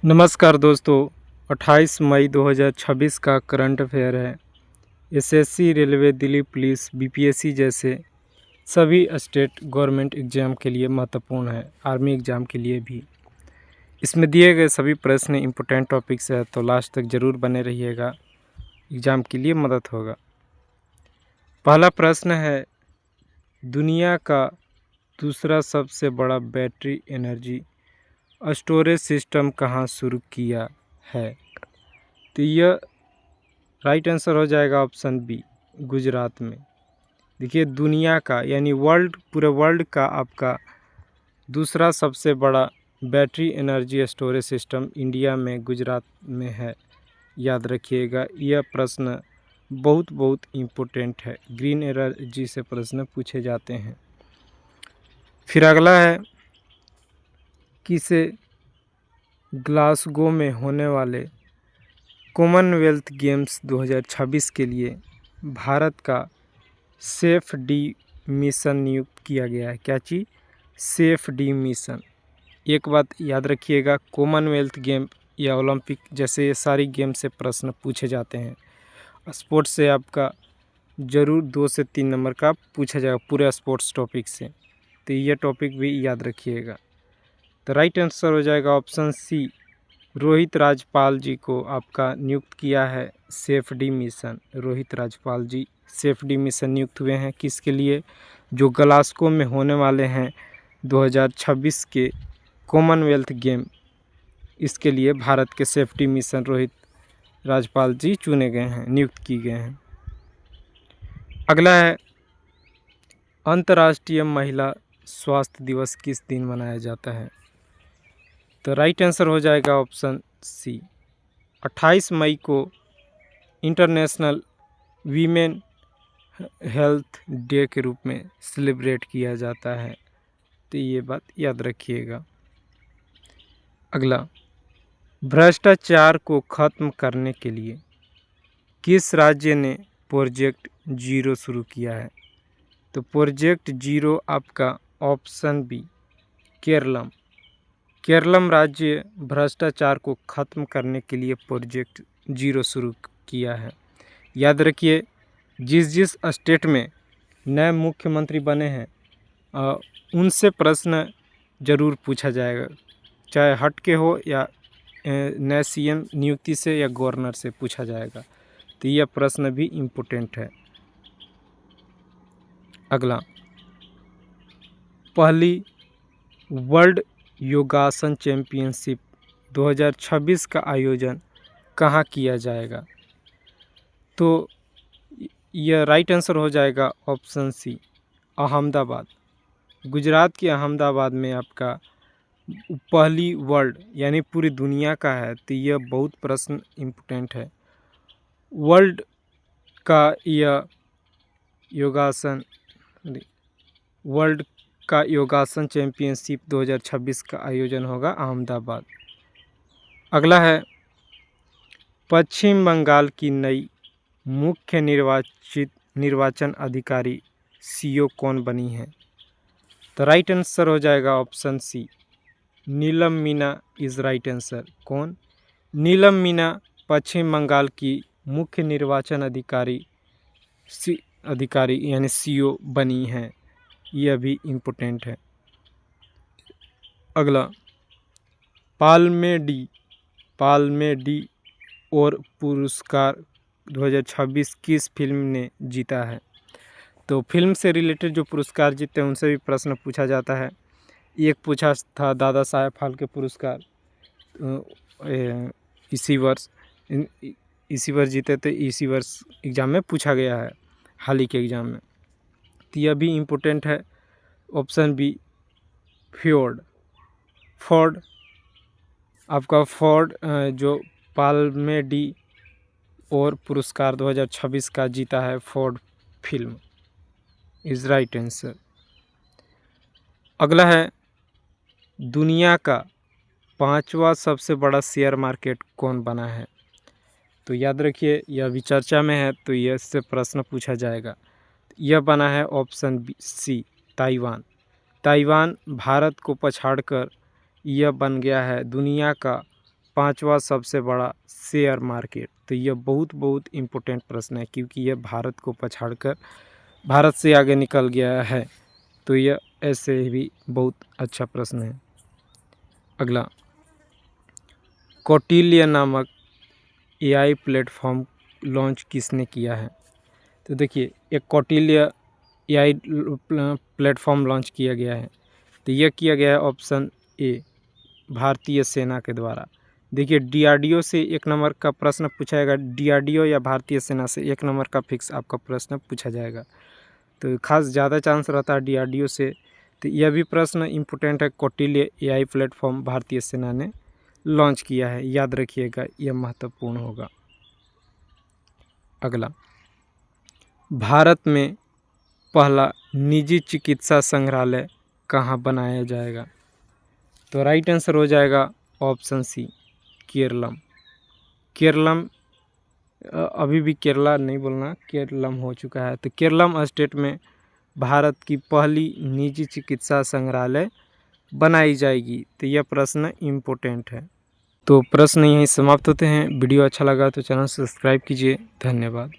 नमस्कार दोस्तों। 28 मई 2026 का करंट अफेयर है। SSC, railway, Delhi police, BPSC जैसे सभी स्टेट गवर्नमेंट एग्ज़ाम के लिए महत्वपूर्ण है, आर्मी एग्ज़ाम के लिए भी। इसमें दिए गए सभी प्रश्न इम्पोर्टेंट टॉपिक्स है, तो लास्ट तक ज़रूर बने रहिएगा, एग्ज़ाम के लिए मदद होगा। पहला प्रश्न है, दुनिया का दूसरा सबसे बड़ा बैटरी एनर्जी स्टोरेज सिस्टम कहाँ शुरू किया है? तो यह राइट आंसर हो जाएगा ऑप्शन बी, गुजरात में। देखिए, दुनिया का यानी पूरे वर्ल्ड का आपका दूसरा सबसे बड़ा battery energy storage system India में गुजरात में है। याद रखिएगा, यह प्रश्न बहुत इम्पोर्टेंट है। ग्रीन एनर्जी से प्रश्न पूछे जाते हैं। फिर अगला है, किसे ग्लासगो में होने वाले कॉमनवेल्थ गेम्स 2026 के लिए भारत का सेफ डी मिशन नियुक्त किया गया है? क्या चीज़? Safe de mission. एक बात याद रखिएगा, कॉमनवेल्थ गेम या ओलंपिक जैसे ये सारी गेम से प्रश्न पूछे जाते हैं। स्पोर्ट्स से आपका ज़रूर 2 से 3 नंबर का पूछा जाएगा, पूरे स्पोर्ट्स टॉपिक से। तो ये टॉपिक भी याद रखिएगा। तो राइट आंसर हो जाएगा ऑप्शन सी, रोहित राजपाल जी को आपका नियुक्त किया है chef de mission. Rohit Rajpal ji chef de mission नियुक्त हुए हैं किसके लिए? जो ग्लासगो में होने वाले हैं 2026 के कॉमनवेल्थ गेम, इसके लिए भारत के सेफ्टी मिशन रोहित राजपाल जी चुने गए हैं, नियुक्त किए गए हैं। अगला है, अंतर्राष्ट्रीय महिला स्वास्थ्य दिवस किस दिन मनाया जाता है? तो राइट आंसर हो जाएगा ऑप्शन सी, 28 मई को इंटरनेशनल वीमेन हेल्थ डे के रूप में सेलिब्रेट किया जाता है। तो ये बात याद रखिएगा। अगला, भ्रष्टाचार को ख़त्म करने के लिए किस राज्य ने प्रोजेक्ट जीरो शुरू किया है? तो प्रोजेक्ट जीरो आपका ऑप्शन बी, केरलम। केरलम राज्य भ्रष्टाचार को ख़त्म करने के लिए प्रोजेक्ट जीरो शुरू किया है। याद रखिए, जिस स्टेट में नए मुख्यमंत्री बने हैं उनसे प्रश्न ज़रूर पूछा जाएगा, चाहे हट के हो या नए सीएम नियुक्ति से या गवर्नर से पूछा जाएगा। तो यह प्रश्न भी इम्पोर्टेंट है। अगला, पहली वर्ल्ड योगासन चैम्पियनशिप 2026 का आयोजन कहाँ किया जाएगा? तो यह राइट आंसर हो जाएगा ऑप्शन सी, अहमदाबाद। गुजरात के अहमदाबाद में आपका पहली वर्ल्ड यानी पूरी दुनिया का है। तो यह बहुत प्रश्न इम्पोर्टेंट है। वर्ल्ड का यह योगासन चैम्पियनशिप 2026 का आयोजन होगा अहमदाबाद। अगला है, पश्चिम बंगाल की नई मुख्य निर्वाचन अधिकारी सीओ कौन बनी है? तो राइट आंसर हो जाएगा option C, Neelam Meena is right answer. कौन? नीलम मीना पश्चिम बंगाल की मुख्य निर्वाचन अधिकारी यानी सीओ बनी है। यह भी इम्पोर्टेंट है। अगला, पाल्मे डी और पुरस्कार 2026 किस फिल्म ने जीता है? तो फिल्म से रिलेटेड जो पुरस्कार जीते हैं उनसे भी प्रश्न पूछा जाता है। एक पूछा था दादा साहेब फाल्के पुरस्कार इसी वर्ष जीते, तो इसी वर्ष एग्ज़ाम में पूछा गया है, हाल ही के एग्ज़ाम में। तो यह भी इम्पोर्टेंट है। ऑप्शन बी, फोर्ड आपका फोर्ड जो पाल्मे डी और पुरस्कार 2026 का जीता है, Ford film is right answer. अगला है, दुनिया का 5वां सबसे बड़ा शेयर मार्केट कौन बना है? तो याद रखिए, यह भी चर्चा में है, तो यह इससे प्रश्न पूछा जाएगा। यह बना है option B C, Taiwan Bharat को पछाड़कर यह बन गया है दुनिया का पांचवा सबसे बड़ा शेयर मार्केट? तो यह बहुत इम्पोर्टेंट प्रश्न है, क्योंकि यह भारत को पछाड़कर भारत से आगे निकल गया है। तो यह ऐसे भी बहुत अच्छा प्रश्न है। अगला, कौटिल्य नामक एआई प्लेटफॉर्म लॉन्च किसने किया है? तो देखिए, एक कौटिल्य एआई प्लेटफॉर्म लॉन्च किया गया है। तो यह किया गया है ऑप्शन ए, भारतीय सेना के द्वारा। देखिए, डीआरडीओ से 1 नंबर का प्रश्न पूछा जाएगा। डीआरडीओ या भारतीय सेना से 1 नंबर का फिक्स आपका प्रश्न पूछा जाएगा। तो खास ज़्यादा चांस रहता है डीआरडीओ से। तो यह भी प्रश्न इम्पोर्टेंट है। कौटिल्य एआई प्लेटफॉर्म भारतीय सेना ने लॉन्च किया है, याद रखिएगा, यह महत्वपूर्ण होगा। अगला, भारत में पहला निजी चिकित्सा संग्रहालय कहाँ बनाया जाएगा? तो राइट आंसर हो जाएगा ऑप्शन सी, केरलम। केरलम, अभी भी केरला नहीं बोलना, केरलम हो चुका है। तो केरलम स्टेट में भारत की पहली निजी चिकित्सा संग्रहालय बनाई जाएगी। तो यह प्रश्न इम्पोर्टेंट है। तो प्रश्न यहीं समाप्त होते हैं। वीडियो अच्छा लगा तो चैनल सब्सक्राइब कीजिए। धन्यवाद।